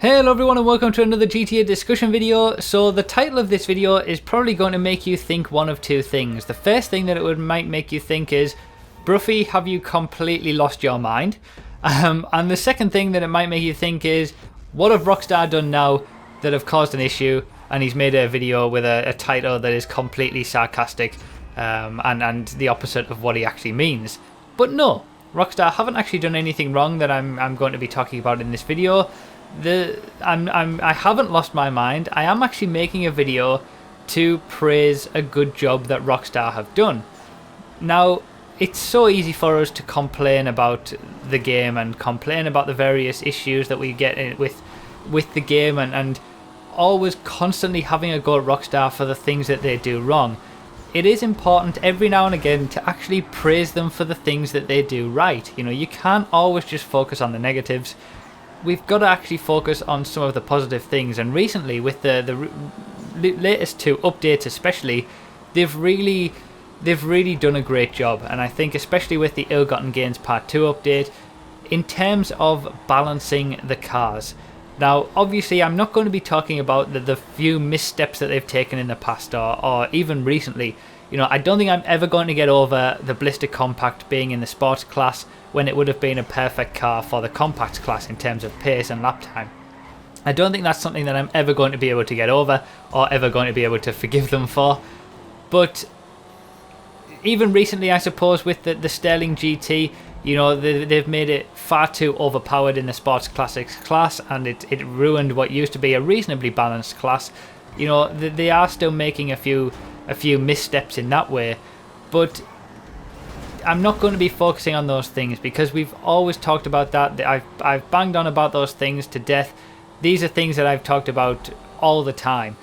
Hello everyone and welcome to another GTA discussion video. So the title of this video is probably going to make you think one of two things. The first thing that might make you think is, Bruffy, have you completely lost your mind? And the second thing that it might make you think is, what have Rockstar done now that have caused an issue? And he's made a video with a title that is completely sarcastic and the opposite of what he actually means. But no, Rockstar haven't actually done anything wrong that I'm going to be talking about in this video. I haven't lost my mind. I am actually making a video to praise a good job that Rockstar have done. Now, it's so easy for us to complain about the game and complain about the various issues that we get with the game and always constantly having a go at Rockstar for the things that they do wrong. It is important every now and again to actually praise them for the things that they do right. You know, you can't always just focus on the negatives. We've got to actually focus on some of the positive things, and recently with the latest two updates especially, they've really done a great job. And I think especially with the Ill-Gotten Gains Part 2 update, in terms of balancing the cars. Now obviously I'm not going to be talking about the few missteps that they've taken in the past or even recently. You know, I don't think I'm ever going to get over the Blister Compact being in the sports class when it would have been a perfect car for the compact class in terms of pace and lap time. I don't think that's something that I'm ever going to be able to get over or ever going to be able to forgive them for. But even recently, I suppose, with the Sterling GT, you know, they've made it far too overpowered in the Sports Classics class, and it ruined what used to be a reasonably balanced class. You know, they are still making a few missteps in that way, but I'm not going to be focusing on those things because we've always talked about that. I've banged on about those things to death. These are things that I've talked about all the time,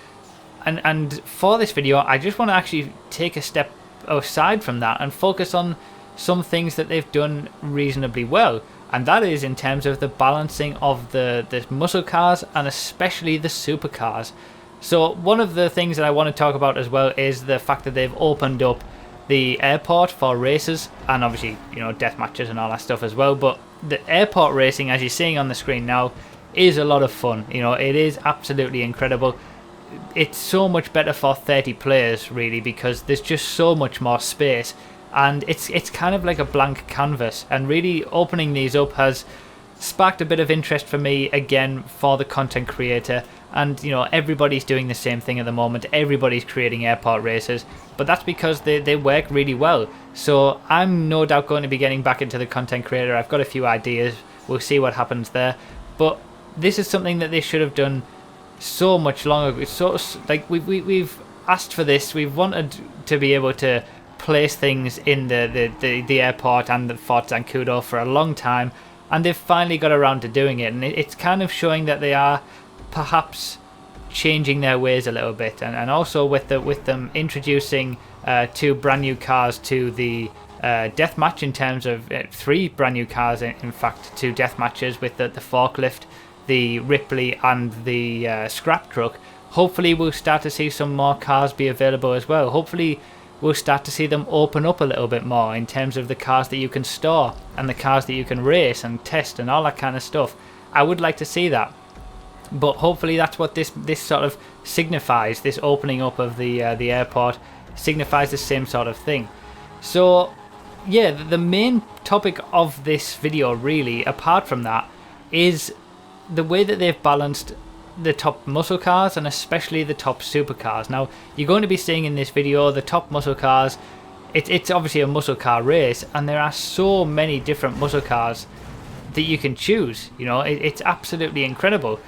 and for this video I just want to actually take a step aside from that and focus on some things that they've done reasonably well, and that is in terms of the balancing of the muscle cars and especially the supercars. So one of the things that I want to talk about as well is the fact that they've opened up the airport for races, and obviously, you know, death matches and all that stuff as well. But the airport racing, as you're seeing on the screen now, is a lot of fun. You know, it is absolutely incredible. It's so much better for 30 players really, because there's just so much more space, and it's kind of like a blank canvas. And really opening these up has sparked a bit of interest for me again for the content creator. And you know, everybody's doing the same thing at the moment. Everybody's creating airport races, but that's because they work really well. So I'm no doubt going to be getting back into the content creator. I've got a few ideas. We'll see what happens there. But this is something that they should have done so much longer. So like we've asked for this. We've wanted to be able to place things in the airport and the Fort Zancudo for a long time, and they've finally got around to doing it. And it's kind of showing that they are perhaps changing their ways a little bit, and also with them introducing two brand new cars to the death match, in terms of three brand new cars in fact, two death matches with the forklift, the Ripley and the scrap truck. Hopefully we'll start to see some more cars be available as well. Hopefully we'll start to see them open up a little bit more in terms of the cars that you can store and the cars that you can race and test and all that kind of stuff. I would like to see that. But hopefully that's what this sort of signifies. This opening up of the airport signifies the same sort of thing. So yeah, the main topic of this video really, apart from that, is the way that they've balanced the top muscle cars and especially the top supercars. Now you're going to be seeing in this video the top muscle cars. It's obviously a muscle car race, and there are so many different muscle cars that you can choose. You know, it's absolutely incredible.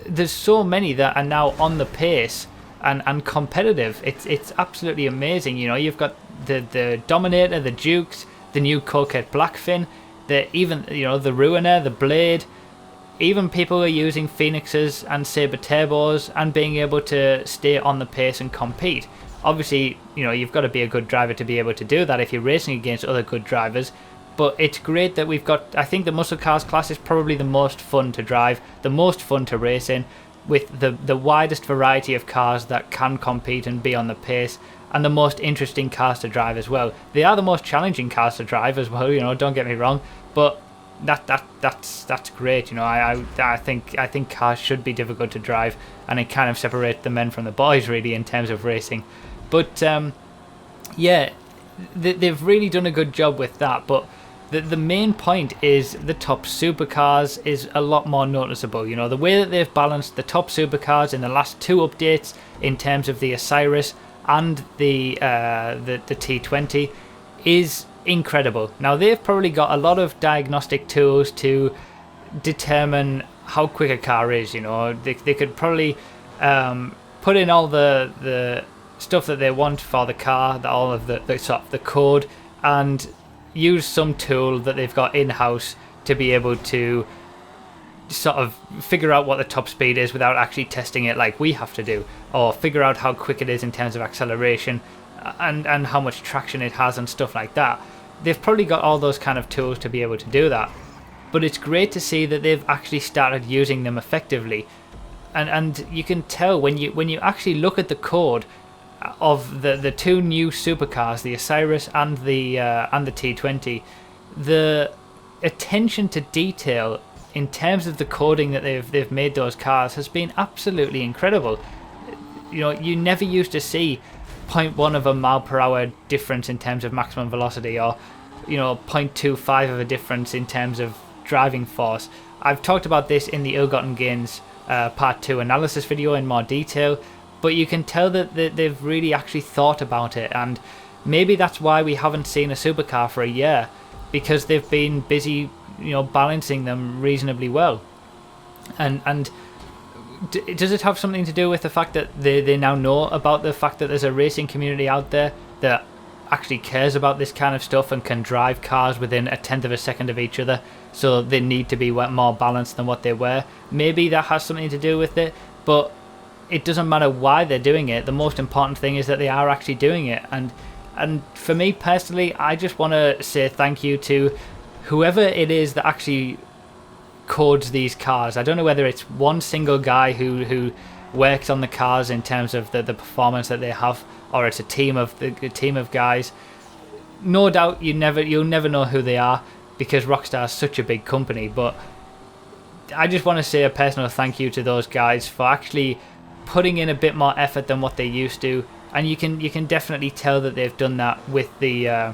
There's so many that are now on the pace and competitive. It's absolutely amazing. You know, you've got the Dominator, the Dukes, the new Coquette Blackfin, even you know, the Ruiner, the Blade. Even people are using Phoenixes and Sabre Turbos and being able to stay on the pace and compete. Obviously, you know, you've got to be a good driver to be able to do that if you're racing against other good drivers. But it's great that we've got, I think the muscle cars class is probably the most fun to drive, the most fun to race in, with the widest variety of cars that can compete and be on the pace, and the most interesting cars to drive as well. They are the most challenging cars to drive as well, you know, don't get me wrong, but that's great. You know, I think cars should be difficult to drive, and it kind of separates the men from the boys really in terms of racing. But yeah, they've really done a good job with that. But the main point is the top supercars is a lot more noticeable. You know, the way that they've balanced the top supercars in the last 2 updates in terms of the Osiris and the T20 is incredible. Now, they've probably got a lot of diagnostic tools to determine how quick a car is. You know, they could probably put in all the stuff that they want for the car, all of the sort of the code, and use some tool that they've got in-house to be able to sort of figure out what the top speed is without actually testing it like we have to do, or figure out how quick it is in terms of acceleration and how much traction it has and stuff like that. They've probably got all those kind of tools to be able to do that, but it's great to see that they've actually started using them effectively. And you can tell when you actually look at the code of the 2 new supercars, the Osiris and the T20, the attention to detail in terms of the coding that they've made those cars has been absolutely incredible. You know, you never used to see 0.1 of a mile per hour difference in terms of maximum velocity, or, you know, 0.25 of a difference in terms of driving force. I've talked about this in the Ill-Gotten Gains part 2 analysis video in more detail, but you can tell that they've really actually thought about it, and maybe that's why we haven't seen a supercar for a year, because they've been busy, you know, balancing them reasonably well. And does it have something to do with the fact that they now know about the fact that there's a racing community out there that actually cares about this kind of stuff and can drive cars within 1/10 of a second of each other, so they need to be more balanced than what they were? Maybe that has something to do with it, but it doesn't matter why they're doing it. The most important thing is that they are actually doing it. And for me personally, I just want to say thank you to whoever it is that actually codes these cars. I don't know whether it's one single guy who works on the cars in terms of the performance that they have, or it's a team of guys. No doubt you'll never know who they are, because Rockstar is such a big company. But I just want to say a personal thank you to those guys for actually putting in a bit more effort than what they used to, and you can definitely tell that they've done that with the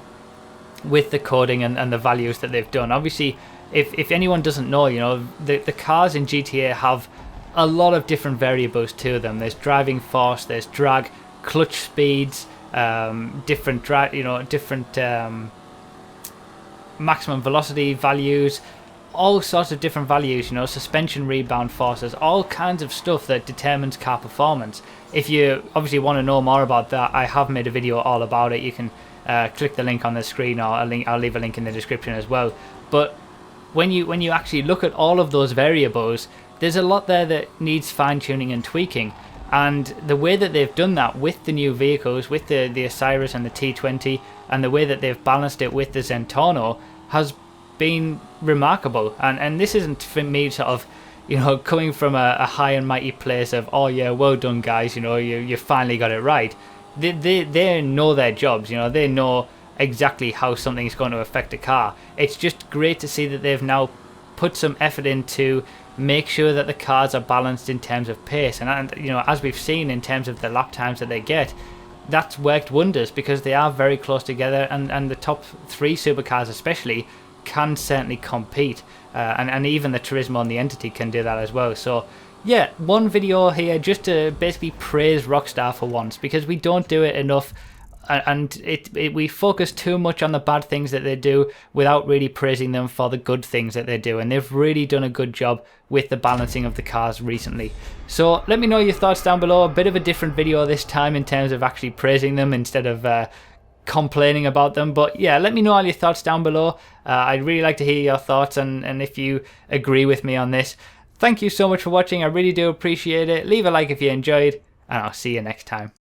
coding and the values that they've done. Obviously, if anyone doesn't know, you know, the cars in GTA have a lot of different variables to them. There's driving force, there's drag, clutch speeds, different maximum velocity values, all sorts of different values, you know, suspension rebound forces, all kinds of stuff that determines car performance. If you obviously want to know more about that, I have made a video all about it. You can click the link on the screen, or I'll leave a link in the description as well. But when you actually look at all of those variables, there's a lot there that needs fine-tuning and tweaking. And the way that they've done that with the new vehicles, with the Osiris and the T20, and the way that they've balanced it with the Zentorno has been remarkable. And this isn't for me sort of, you know, coming from a high and mighty place of, oh yeah, well done guys, you know, you finally got it right. They know their jobs, you know, they know exactly how something's going to affect a car. It's just great to see that they've now put some effort into make sure that the cars are balanced in terms of pace, and you know, as we've seen in terms of the lap times that they get, that's worked wonders, because they are very close together, and the top 3 supercars especially can certainly compete, and even the Turismo and the Entity can do that as well. So yeah, one video here just to basically praise Rockstar for once, because we don't do it enough, and we focus too much on the bad things that they do without really praising them for the good things that they do, and they've really done a good job with the balancing of the cars recently. So let me know your thoughts down below. A bit of a different video this time in terms of actually praising them instead of complaining about them. But yeah, let me know all your thoughts down below. I'd really like to hear your thoughts, and if you agree with me on this. Thank you so much for watching. I really do appreciate it. Leave a like if you enjoyed, and I'll see you next time.